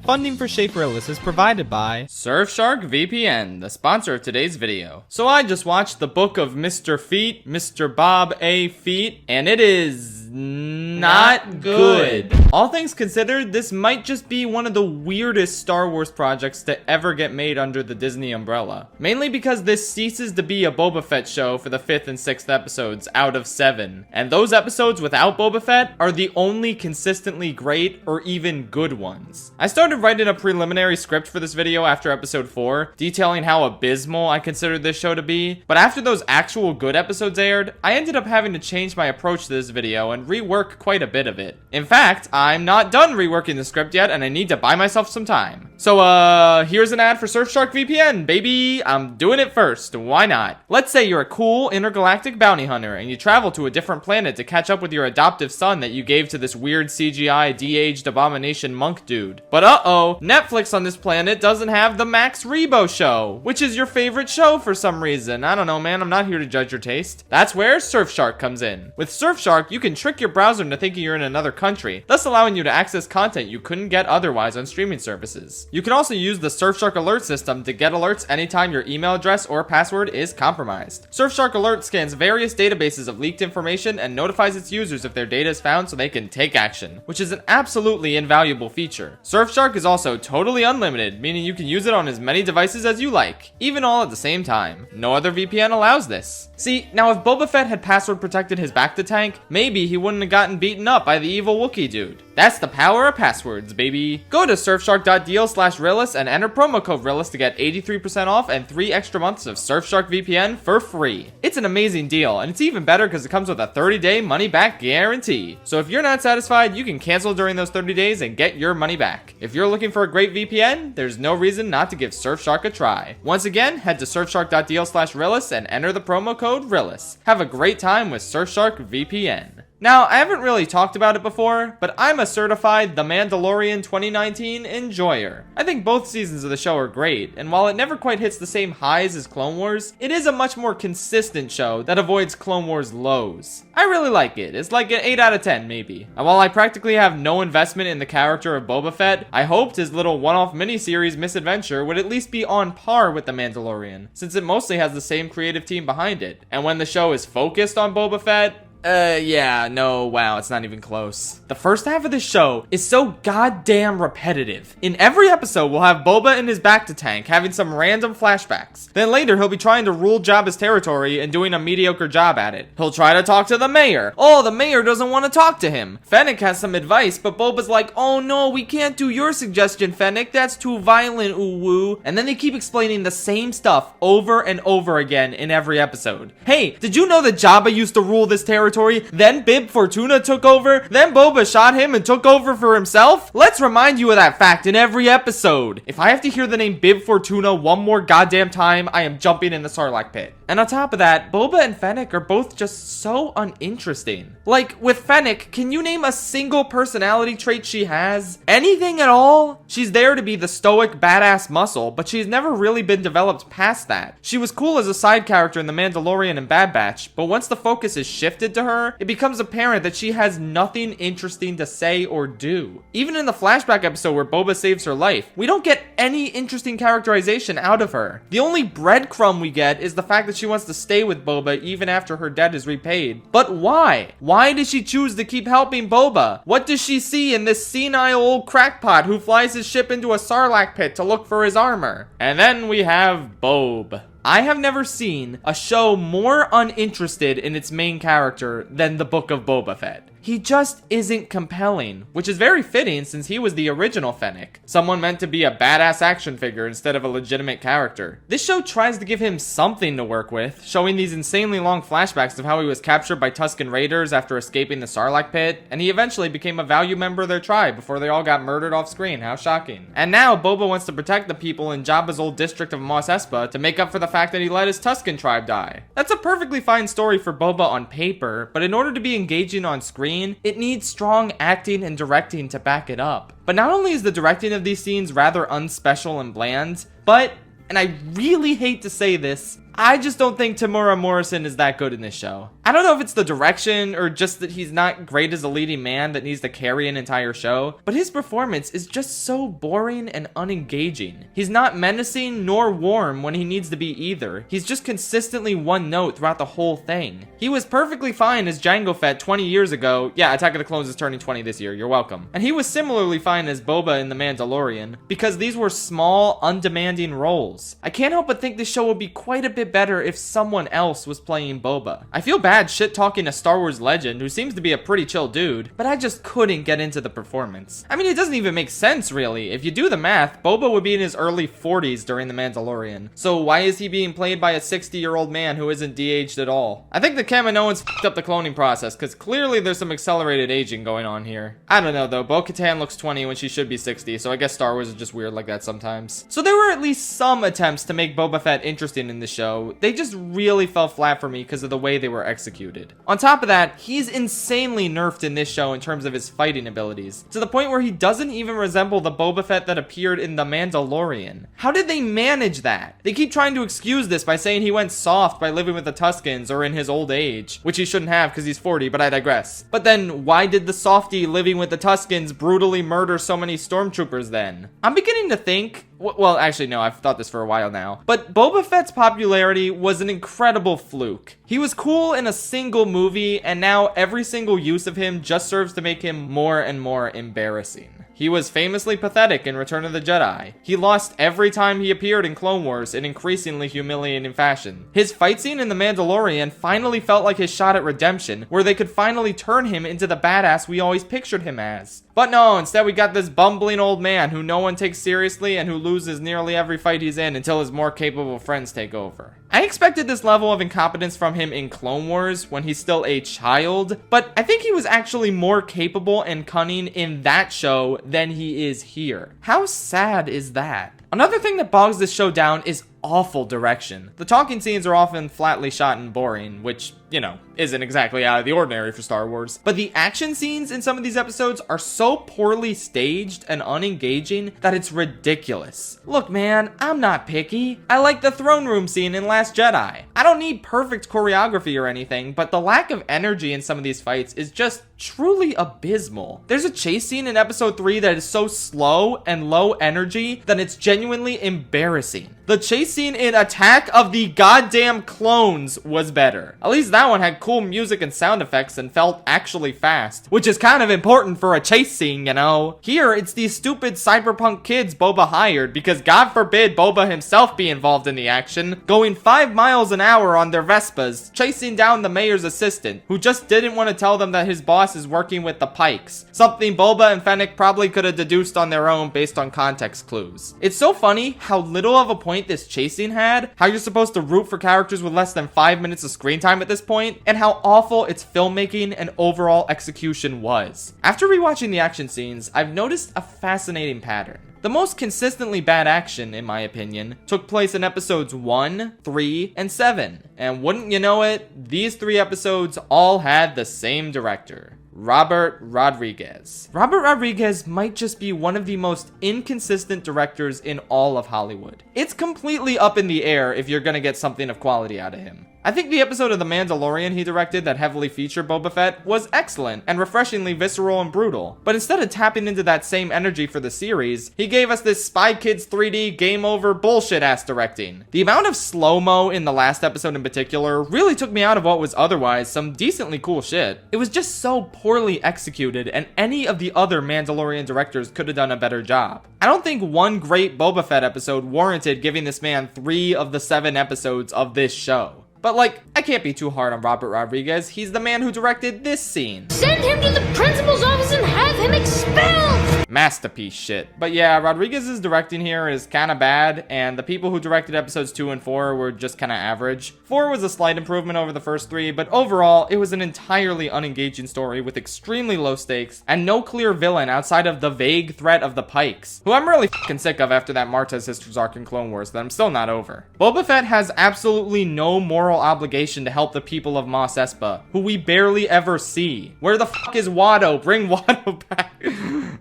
Funding for Schaeferless is provided by Surfshark VPN, the sponsor of today's video. So I just watched the book of Mr. Feet, Mr. Bob A. Feet, and it is not good. All things considered, this might just be one of the weirdest Star Wars projects to ever get made under the Disney umbrella. Mainly because this ceases to be a Boba Fett show for the 5th and 6th episodes out of 7. And those episodes without Boba Fett are the only consistently great or even good ones. I started writing a preliminary script for this video after episode 4, detailing how abysmal I considered this show to be. But after those actual good episodes aired, I ended up having to change my approach to this video and rework quite a bit of it. In fact, I'm not done reworking the script yet, and I need to buy myself some time. So, here's an ad for Surfshark VPN, baby. I'm doing it first. Why not? Let's say you're a cool intergalactic bounty hunter, and you travel to a different planet to catch up with your adoptive son that you gave to this weird CGI de-aged abomination monk dude. But Netflix on this planet doesn't have the Max Rebo show, which is your favorite show for some reason. I don't know, man. I'm not here to judge your taste. That's where Surfshark comes in. With Surfshark, you can trick your browser into thinking you're in another country, thus allowing you to access content you couldn't get otherwise on streaming services. You can also use the Surfshark alert system to get alerts anytime your email address or password is compromised. Surfshark Alert scans various databases of leaked information and notifies its users if their data is found so they can take action, which is an absolutely invaluable feature. Surfshark is also totally unlimited, meaning you can use it on as many devices as you like, even all at the same time. No other VPN allows this. See, now if Boba Fett had password protected his bacta tank, maybe he wouldn't have gotten beaten up by the evil Wookiee dude. That's the power of passwords, baby. Go to surfshark.deal/Rillis and enter promo code Rillis to get 83% off and 3 extra months of Surfshark VPN for free. It's an amazing deal, and it's even better because it comes with a 30-day money-back guarantee. So if you're not satisfied, you can cancel during those 30 days and get your money back. If you're looking for a great VPN, there's no reason not to give Surfshark a try. Once again, head to surfshark.deal/Rillis and enter the promo code Rillis. Have a great time with Surfshark VPN. Now, I haven't really talked about it before, but I'm a certified The Mandalorian 2019 enjoyer. I think both seasons of the show are great, and while it never quite hits the same highs as Clone Wars, it is a much more consistent show that avoids Clone Wars lows. I really like it. It's like an 8 out of 10 maybe. And while I practically have no investment in the character of Boba Fett, I hoped his little one-off miniseries misadventure would at least be on par with The Mandalorian, since it mostly has the same creative team behind it. And when the show is focused on Boba Fett, it's not even close. The first half of the show is so goddamn repetitive. In every episode, we'll have Boba in his bacta tank having some random flashbacks. Then later, he'll be trying to rule Jabba's territory and doing a mediocre job at it. He'll try to talk to the mayor. Oh, the mayor doesn't want to talk to him. Fennec has some advice, but Boba's like, oh no, we can't do your suggestion, Fennec. That's too violent, ooh-woo. And then they keep explaining the same stuff over and over again in every episode. Hey, did you know that Jabba used to rule this territory? Then Bib Fortuna took over, then Boba shot him and took over for himself? Let's remind you of that fact in every episode. If I have to hear the name Bib Fortuna one more goddamn time, I am jumping in the Sarlacc pit. And on top of that, Boba and Fennec are both just so uninteresting. Like, with Fennec, can you name a single personality trait she has? Anything at all? She's there to be the stoic, badass muscle, but she's never really been developed past that. She was cool as a side character in The Mandalorian and Bad Batch, but once the focus is shifted to her, it becomes apparent that she has nothing interesting to say or do. Even in the flashback episode where Boba saves her life, we don't get any interesting characterization out of her. The only breadcrumb we get is the fact that she wants to stay with Boba even after her debt is repaid. But why? Why does she choose to keep helping Boba? What does she see in this senile old crackpot who flies his ship into a Sarlacc pit to look for his armor? And then we have Bob. I have never seen a show more uninterested in its main character than the Book of Boba Fett. He just isn't compelling, which is very fitting since he was the original Fennec, someone meant to be a badass action figure instead of a legitimate character. This show tries to give him something to work with, showing these insanely long flashbacks of how he was captured by Tusken Raiders after escaping the Sarlacc pit, and he eventually became a valued member of their tribe before they all got murdered off screen. How shocking. And now Boba wants to protect the people in Jabba's old district of Mos Espa to make up for the fact that he let his Tusken tribe die. That's a perfectly fine story for Boba on paper, but in order to be engaging on screen, it needs strong acting and directing to back it up. But not only is the directing of these scenes rather unspecial and bland, but, and I really hate to say this, I just don't think Tamura Morrison is that good in this show. I don't know if it's the direction or just that he's not great as a leading man that needs to carry an entire show, but his performance is just so boring and unengaging. He's not menacing nor warm when he needs to be either. He's just consistently one note throughout the whole thing. He was perfectly fine as Jango Fett 20 years ago. Yeah, Attack of the Clones is turning 20 this year, you're welcome. And he was similarly fine as Boba in The Mandalorian, because these were small, undemanding roles. I can't help but think this show would be quite a bit better if someone else was playing Boba. I feel bad shit-talking a Star Wars legend who seems to be a pretty chill dude, but I just couldn't get into the performance. I mean, it doesn't even make sense, really. If you do the math, Boba would be in his early 40s during The Mandalorian. So why is he being played by a 60-year-old man who isn't de-aged at all? I think the Kermanians f***ed up the cloning process, because clearly there's some accelerated aging going on here. I don't know, though. Bo-Katan looks 20 when she should be 60, so I guess Star Wars is just weird like that sometimes. So there were at least some attempts to make Boba Fett interesting in the show. They just really fell flat for me because of the way they were executed. On top of that, he's insanely nerfed in this show in terms of his fighting abilities, to the point where he doesn't even resemble the Boba Fett that appeared in The Mandalorian. How did they manage that? They keep trying to excuse this by saying he went soft by living with the Tuskens or in his old age, which he shouldn't have because he's 40, but I digress. But then, why did the softie living with the Tuskens brutally murder so many stormtroopers then? I'm beginning to think, well, actually, no, I've thought this for a while now, but Boba Fett's popularity was an incredible fluke. He was cool in a single movie, and now every single use of him just serves to make him more and more embarrassing. He was famously pathetic in Return of the Jedi. He lost every time he appeared in Clone Wars in increasingly humiliating fashion. His fight scene in The Mandalorian finally felt like his shot at redemption, where they could finally turn him into the badass we always pictured him as. But no, instead we got this bumbling old man who no one takes seriously and who loses nearly every fight he's in until his more capable friends take over. I expected this level of incompetence from him in Clone Wars when he's still a child, but I think he was actually more capable and cunning in that show than he is here. How sad is that? Another thing that bogs this show down is awful direction. The talking scenes are often flatly shot and boring, which, you know, isn't exactly out of the ordinary for Star Wars. But the action scenes in some of these episodes are so poorly staged and unengaging that it's ridiculous. Look, man, I'm not picky. I like the throne room scene in Last Jedi. I don't need perfect choreography or anything, but the lack of energy in some of these fights is just truly abysmal. There's a chase scene in episode 3 that is so slow and low energy that it's genuinely embarrassing. The chase scene in Attack of the Goddamn Clones was better. At least that one had cool music and sound effects and felt actually fast, which is kind of important for a chase scene, you know? Here, it's these stupid cyberpunk kids Boba hired because God forbid Boba himself be involved in the action, going 5 miles an hour on their Vespas, chasing down the mayor's assistant, who just didn't want to tell them that his boss is working with the Pikes, something Boba and Fennec probably could have deduced on their own based on context clues. It's so funny how little of a point this chase scene had, how you're supposed to root for characters with less than 5 minutes of screen time at this point, and how awful its filmmaking and overall execution was. After rewatching the action scenes, I've noticed a fascinating pattern. The most consistently bad action, in my opinion, took place in episodes 1, 3, and 7. And wouldn't you know it, these 3 episodes all had the same director. Robert Rodriguez. Robert Rodriguez might just be one of the most inconsistent directors in all of Hollywood. It's completely up in the air if you're gonna get something of quality out of him. I think the episode of The Mandalorian he directed that heavily featured Boba Fett was excellent and refreshingly visceral and brutal. But instead of tapping into that same energy for the series, he gave us this Spy Kids 3D game over bullshit ass directing. The amount of slow-mo in the last episode in particular really took me out of what was otherwise some decently cool shit. It was just so poorly executed, and any of the other Mandalorian directors could have done a better job. I don't think one great Boba Fett episode warranted giving this man 3 of the 7 episodes of this show. But like, I can't be too hard on Robert Rodriguez. He's the man who directed this scene. Send him to the principal's office and have him expelled! Masterpiece shit. But yeah, Rodriguez's directing here is kinda bad, and the people who directed episodes 2 and 4 were just kinda average. 4 was a slight improvement over the first 3, but overall, it was an entirely unengaging story with extremely low stakes, and no clear villain outside of the vague threat of the Pikes, who I'm really fucking sick of after that Martez Sisters arc in Clone Wars that I'm still not over. Boba Fett has absolutely no moral obligation to help the people of Mos Espa, who we barely ever see. Where the fuck is Watto? Bring Watto back.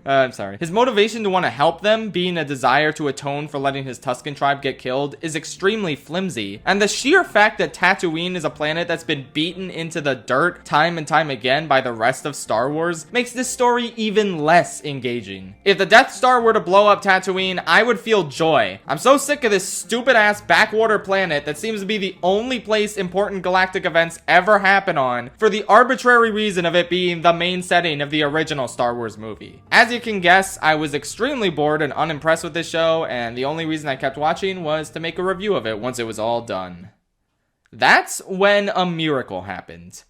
I'm sorry. sorry. His motivation to want to help them, being a desire to atone for letting his Tusken tribe get killed, is extremely flimsy. And the sheer fact that Tatooine is a planet that's been beaten into the dirt time and time again by the rest of Star Wars makes this story even less engaging. If the Death Star were to blow up Tatooine, I would feel joy. I'm so sick of this stupid ass backwater planet that seems to be the only place important galactic events ever happen on, for the arbitrary reason of it being the main setting of the original Star Wars movie. As you can guess, I was extremely bored and unimpressed with this show, and the only reason I kept watching was to make a review of it once it was all done. That's when a miracle happened.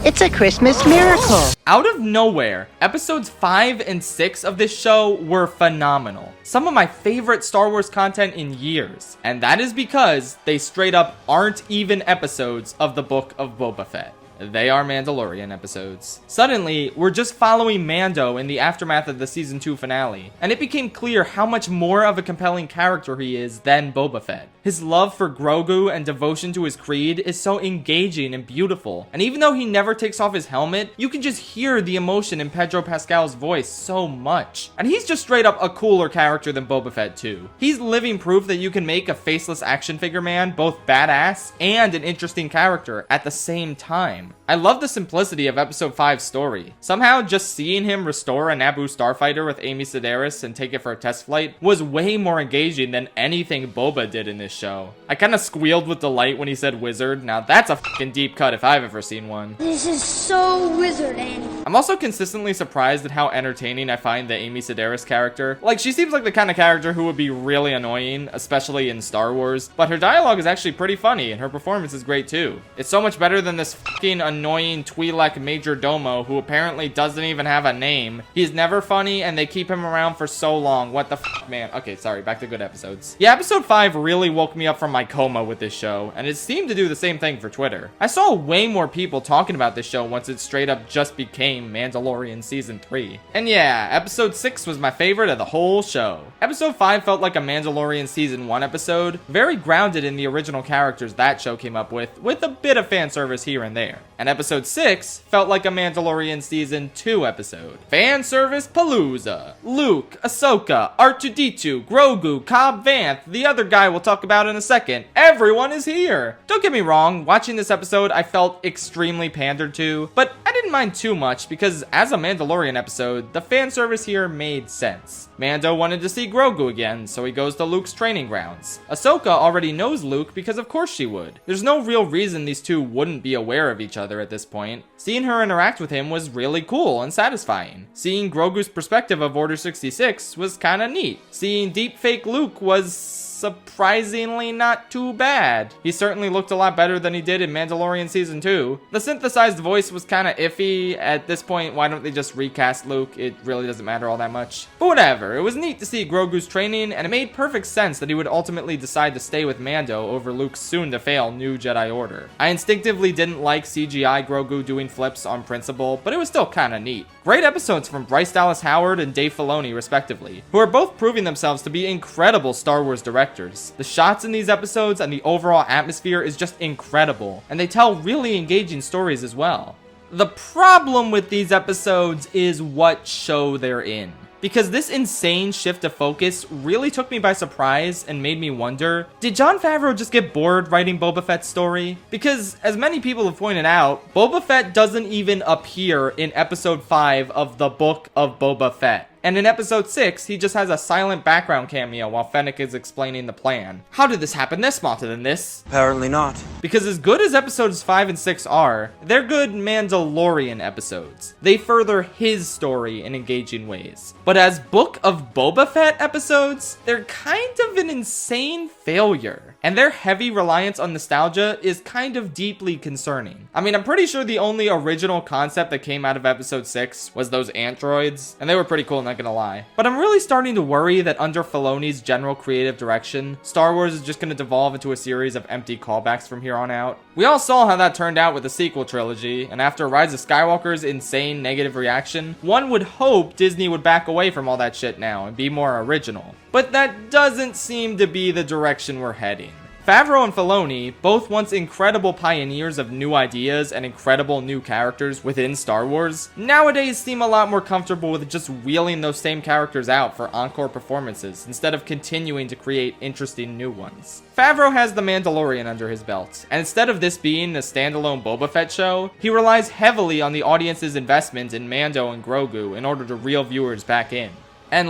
It's a Christmas miracle. Out of nowhere, episodes 5 and 6 of this show were phenomenal. Some of my favorite Star Wars content in years. And that is because they straight up aren't even episodes of the Book of Boba Fett. They are Mandalorian episodes. Suddenly, we're just following Mando in the aftermath of the season 2 finale, and it became clear how much more of a compelling character he is than Boba Fett. His love for Grogu and devotion to his creed is so engaging and beautiful, and even though he never takes off his helmet, you can just hear the emotion in Pedro Pascal's voice so much. And he's just straight up a cooler character than Boba Fett too. He's living proof that you can make a faceless action figure man both badass and an interesting character at the same time. I love the simplicity of episode 5's story. Somehow just seeing him restore a Naboo starfighter with Amy Sedaris and take it for a test flight was way more engaging than anything Boba did in this show. I kinda squealed with delight when he said wizard. Now that's a fucking deep cut if I've ever seen one. This is so wizard, Annie. I'm also consistently surprised at how entertaining I find the Amy Sedaris character. Like, she seems like the kind of character who would be really annoying, especially in Star Wars, but her dialogue is actually pretty funny and her performance is great too. It's so much better than this fucking annoying Twi'lek Major Domo who apparently doesn't even have a name. He's never funny and they keep him around for so long. What the fuck, man? Okay, sorry, back to good episodes. Yeah, episode 5 really woke me up from my coma with this show, and it seemed to do the same thing for Twitter. I saw way more people talking about this show once it straight up just became Mandalorian Season 3. And yeah, episode 6 was my favorite of the whole show. Episode 5 felt like a Mandalorian Season 1 episode, very grounded in the original characters that show came up with a bit of fan service here and there. And episode 6 felt like a Mandalorian Season 2 episode. Fan service palooza. Luke, Ahsoka, R2-D2, Grogu, Cobb Vanth, the other guy we'll talk about in a second. Everyone is here. Don't get me wrong, watching this episode I felt extremely pandered to, but I didn't mind too much because as a Mandalorian episode, the fan service here made sense. Mando wanted to see Grogu again, so he goes to Luke's training grounds. Ahsoka already knows Luke because of course she would. There's no real reason these two wouldn't be aware of each other at this point. Seeing her interact with him was really cool and satisfying. Seeing Grogu's perspective of Order 66 was kinda neat. Seeing deepfake Luke was surprisingly not too bad. He certainly looked a lot better than he did in Mandalorian Season 2. The synthesized voice was kinda iffy. At this point, why don't they just recast Luke? It really doesn't matter all that much. But whatever, it was neat to see Grogu's training, and it made perfect sense that he would ultimately decide to stay with Mando over Luke's soon-to-fail new Jedi Order. I instinctively didn't like CGI Grogu doing flips on principle, but it was still kinda neat. Great episodes from Bryce Dallas Howard and Dave Filoni, respectively, who are both proving themselves to be incredible Star Wars directors. The shots in these episodes and the overall atmosphere is just incredible, and they tell really engaging stories as well. The problem with these episodes is what show they're in, because this insane shift of focus really took me by surprise and made me wonder, did Jon Favreau just get bored writing Boba Fett's story? Because, as many people have pointed out, Boba Fett doesn't even appear in episode 5 of the Book of Boba Fett. And in episode 6, he just has a silent background cameo while Fennec is explaining the plan. How did this happen this smarter than this? Apparently not. Because as good as episodes 5 and 6 are, they're good Mandalorian episodes. They further his story in engaging ways. But as Book of Boba Fett episodes, they're kind of an insane failure. And their heavy reliance on nostalgia is kind of deeply concerning. I mean, I'm pretty sure the only original concept that came out of episode 6 was those androids, and they were pretty cool, not gonna lie. But I'm really starting to worry that under Filoni's general creative direction, Star Wars is just gonna devolve into a series of empty callbacks from here on out. We all saw how that turned out with the sequel trilogy, and after Rise of Skywalker's insane negative reaction, one would hope Disney would back away from all that shit now and be more original. But that doesn't seem to be the direction we're heading. Favreau and Filoni, both once incredible pioneers of new ideas and incredible new characters within Star Wars, nowadays seem a lot more comfortable with just wheeling those same characters out for encore performances instead of continuing to create interesting new ones. Favreau has The Mandalorian under his belt, and instead of this being a standalone Boba Fett show, he relies heavily on the audience's investment in Mando and Grogu in order to reel viewers back in. And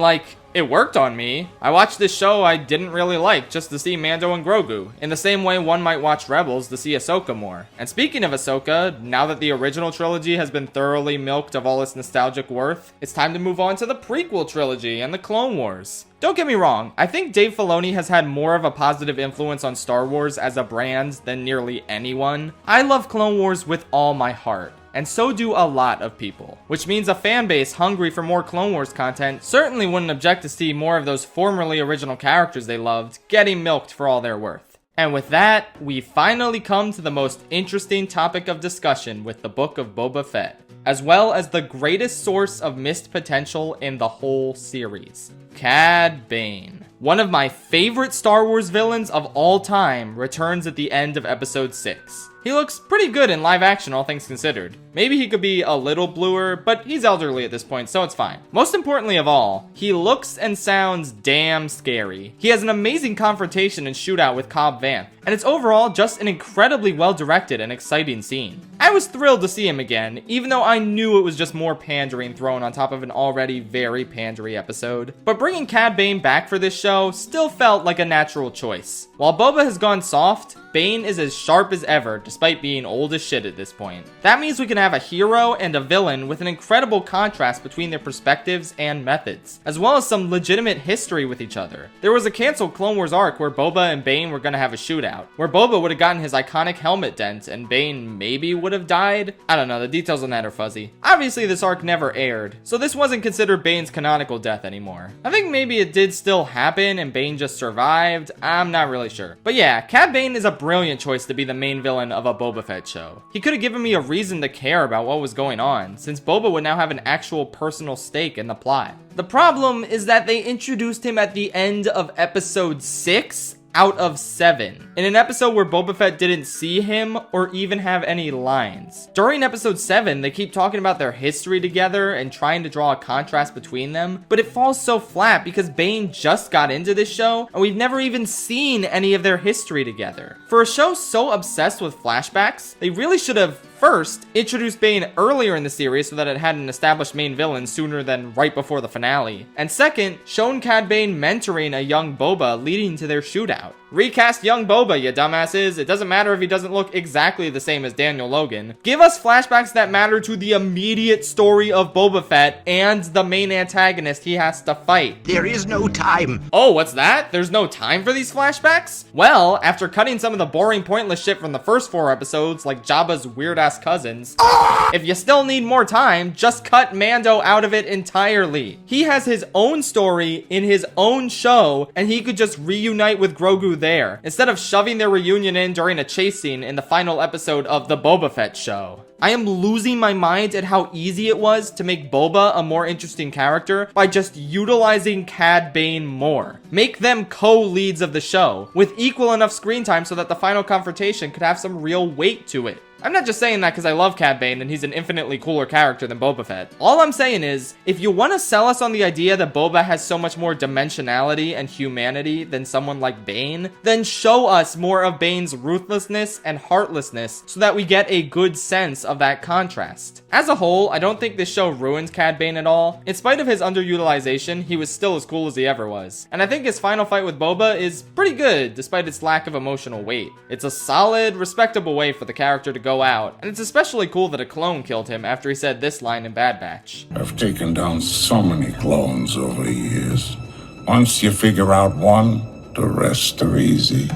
it worked on me. I watched this show I didn't really like just to see Mando and Grogu, in the same way one might watch Rebels to see Ahsoka more. And speaking of Ahsoka, now that the original trilogy has been thoroughly milked of all its nostalgic worth, it's time to move on to the prequel trilogy and the Clone Wars. Don't get me wrong, I think Dave Filoni has had more of a positive influence on Star Wars as a brand than nearly anyone. I love Clone Wars with all my heart, and so do a lot of people, which means a fan base hungry for more Clone Wars content certainly wouldn't object to see more of those formerly original characters they loved getting milked for all they're worth. And with that, we finally come to the most interesting topic of discussion with the Book of Boba Fett, as well as the greatest source of missed potential in the whole series, Cad Bane. One of my favorite Star Wars villains of all time returns at the end of episode 6. He looks pretty good in live action, all things considered. Maybe he could be a little bluer, but he's elderly at this point, so it's fine. Most importantly of all, he looks and sounds damn scary. He has an amazing confrontation and shootout with Cobb Vanth, and it's overall just an incredibly well-directed and exciting scene. I was thrilled to see him again, even though I knew it was just more pandering thrown on top of an already very pandery episode. But bringing Cad Bane back for this show still felt like a natural choice. While Boba has gone soft, Bane is as sharp as ever, despite being old as shit at this point. That means we can have a hero and a villain with an incredible contrast between their perspectives and methods, as well as some legitimate history with each other. There was a canceled Clone Wars arc where Boba and Bane were gonna have a shootout, where Boba would have gotten his iconic helmet dent and Bane maybe would have died? I don't know, the details on that are fuzzy. Obviously this arc never aired, so this wasn't considered Bane's canonical death anymore. I think maybe it did still happen and Bane just survived, I'm not really sure. But yeah, Cad Bane is a brilliant choice to be the main villain of a Boba Fett show. He could have given me a reason to care about what was going on, since Boba would now have an actual personal stake in the plot. The problem is that they introduced him at the end of episode 6 out of 7, in an episode where Boba Fett didn't see him or even have any lines. During episode 7, they keep talking about their history together and trying to draw a contrast between them, but it falls so flat because Bane just got into this show and we've never even seen any of their history together. For a show so obsessed with flashbacks, they really should have first introduced Bane earlier in the series so that it had an established main villain sooner than right before the finale. And second, shown Cad Bane mentoring a young Boba leading to their shootout. Recast young Boba, you dumbasses. It doesn't matter if he doesn't look exactly the same as Daniel Logan. Give us flashbacks that matter to the immediate story of Boba Fett and the main antagonist he has to fight. There is no time. Oh, what's that? There's no time for these flashbacks? Well, after cutting some of the boring, pointless shit from the first 4 episodes, like Jabba's weird-ass cousins, if you still need more time, just cut Mando out of it entirely. He has his own story in his own show, and he could just reunite with Grogu there, instead of shoving their reunion in during a chase scene in the final episode of the Boba Fett show. I am losing my mind at how easy it was to make Boba a more interesting character by just utilizing Cad Bane more. Make them co-leads of the show, with equal enough screen time so that the final confrontation could have some real weight to it. I'm not just saying that because I love Cad Bane and he's an infinitely cooler character than Boba Fett. All I'm saying is, if you want to sell us on the idea that Boba has so much more dimensionality and humanity than someone like Bane, then show us more of Bane's ruthlessness and heartlessness so that we get a good sense of that contrast. As a whole, I don't think this show ruins Cad Bane at all. In spite of his underutilization, he was still as cool as he ever was. And I think his final fight with Boba is pretty good despite its lack of emotional weight. It's a solid, respectable way for the character to go out, and it's especially cool that a clone killed him after he said this line in Bad Batch. I've taken down so many clones over the years. Once you figure out one, the rest are easy.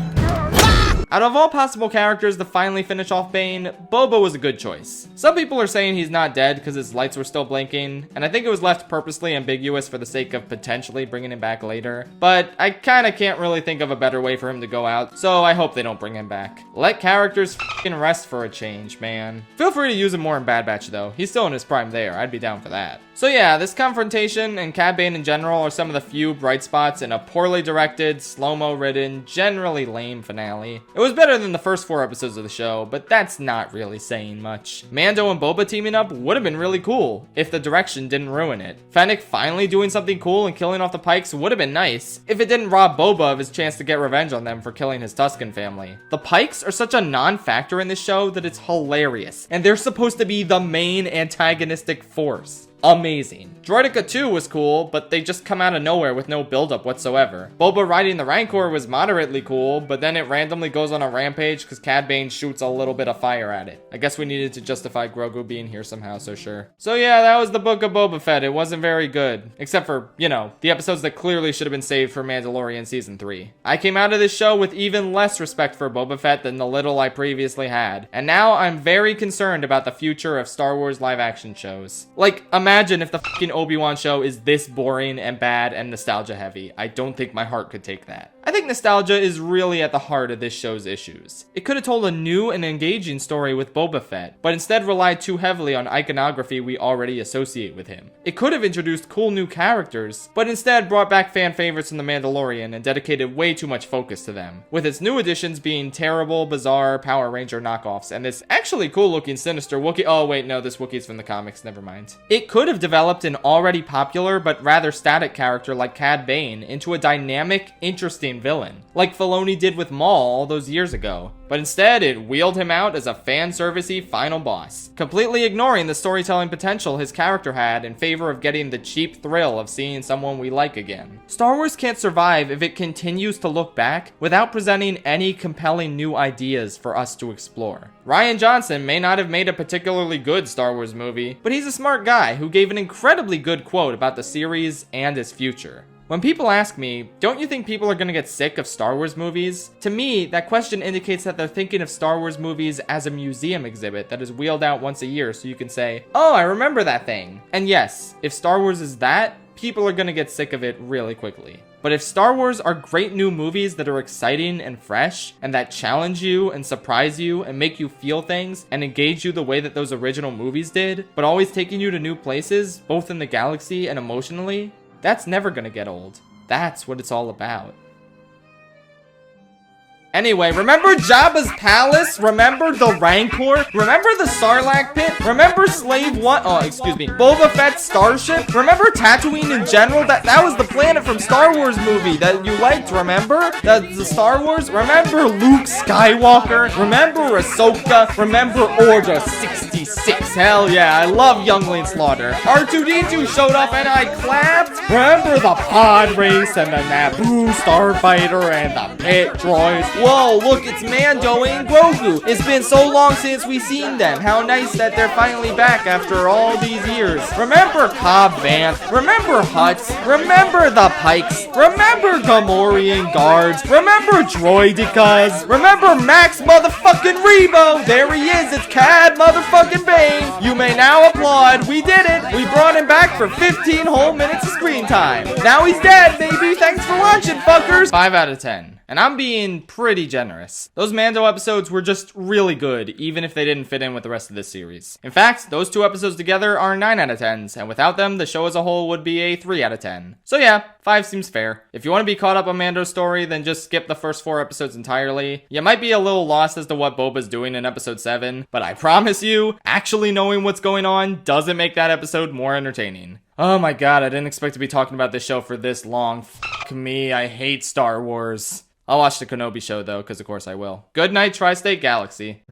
Out of all possible characters to finally finish off Bane, Boba was a good choice. Some people are saying he's not dead because his lights were still blinking, and I think it was left purposely ambiguous for the sake of potentially bringing him back later. But I kinda can't really think of a better way for him to go out, so I hope they don't bring him back. Let characters f***ing rest for a change, man. Feel free to use him more in Bad Batch though. He's still in his prime there. I'd be down for that. So yeah, this confrontation and Cad Bane in general are some of the few bright spots in a poorly directed, slow-mo ridden, generally lame finale. It was better than the first 4 episodes of the show, but that's not really saying much. Mando and Boba teaming up would have been really cool if the direction didn't ruin it. Fennec finally doing something cool and killing off the Pikes would have been nice if it didn't rob Boba of his chance to get revenge on them for killing his Tusken family. The Pikes are such a non-factor in this show that it's hilarious, and they're supposed to be the main antagonistic force. Amazing. Droideka 2 was cool, but they just come out of nowhere with no buildup whatsoever. Boba riding the Rancor was moderately cool, but then it randomly goes on a rampage because Cad Bane shoots a little bit of fire at it. I guess we needed to justify Grogu being here somehow, so sure. So yeah, that was the Book of Boba Fett. It wasn't very good. Except for, you know, the episodes that clearly should have been saved for Mandalorian Season 3. I came out of this show with even less respect for Boba Fett than the little I previously had. And now I'm very concerned about the future of Star Wars live-action shows. Like, imagine if the fucking Obi-Wan show is this boring and bad and nostalgia heavy. I don't think my heart could take that. I think nostalgia is really at the heart of this show's issues. It could have told a new and engaging story with Boba Fett, but instead relied too heavily on iconography we already associate with him. It could have introduced cool new characters, but instead brought back fan favorites from The Mandalorian and dedicated way too much focus to them, with its new additions being terrible, bizarre Power Ranger knockoffs and this actually cool looking sinister Wookiee. Oh wait, no, this Wookiee's from the comics, never mind. It could have developed an already popular but rather static character like Cad Bane into a dynamic, interesting villain, like Filoni did with Maul all those years ago. But instead, it wheeled him out as a fan-servicey final boss, completely ignoring the storytelling potential his character had in favor of getting the cheap thrill of seeing someone we like again. Star Wars can't survive if it continues to look back without presenting any compelling new ideas for us to explore. Rian Johnson may not have made a particularly good Star Wars movie, but he's a smart guy who gave an incredibly good quote about the series and its future. When people ask me, don't you think people are gonna get sick of Star Wars movies? To me, that question indicates that they're thinking of Star Wars movies as a museum exhibit that is wheeled out once a year so you can say, oh, I remember that thing. And yes, if Star Wars is that, people are gonna get sick of it really quickly. But if Star Wars are great new movies that are exciting and fresh, and that challenge you and surprise you and make you feel things and engage you the way that those original movies did, but always taking you to new places, both in the galaxy and emotionally, that's never gonna get old. That's what it's all about. Anyway, remember Jabba's palace? Remember the Rancor? Remember the Sarlacc pit? Remember Boba Fett's starship? Remember Tatooine in general? That was the planet from Star Wars movie that you liked, remember? The Star Wars? Remember Luke Skywalker? Remember Ahsoka? Remember Order 66? Hell yeah, I love Youngling Slaughter. R2-D2 showed up and I clapped. Remember the pod race and the Naboo starfighter and the pit droids? Whoa, look, it's Mando and Grogu. It's been so long since we've seen them. How nice that they're finally back after all these years. Remember Cobb Vanth? Remember Hutts? Remember the Pikes? Remember Gamorrean guards? Remember Droidekas? Remember Max motherfucking Rebo? There he is, it's Cad motherfucking Bane. You may now applaud. We did it. We brought him back for 15 whole minutes of screen time. Now he's dead, baby. Thanks for watching, fuckers. 5 out of 10. And I'm being pretty generous. Those Mando episodes were just really good, even if they didn't fit in with the rest of this series. In fact, those 2 episodes together are 9 out of 10s, and without them, the show as a whole would be a 3 out of 10. So yeah, 5 seems fair. If you want to be caught up on Mando's story, then just skip the first 4 episodes entirely. You might be a little lost as to what Boba's doing in episode 7, but I promise you, actually knowing what's going on doesn't make that episode more entertaining. Oh my god, I didn't expect to be talking about this show for this long. Fuck me, I hate Star Wars. I'll watch the Kenobi show though, because of course I will. Good night, Tri-State Galaxy.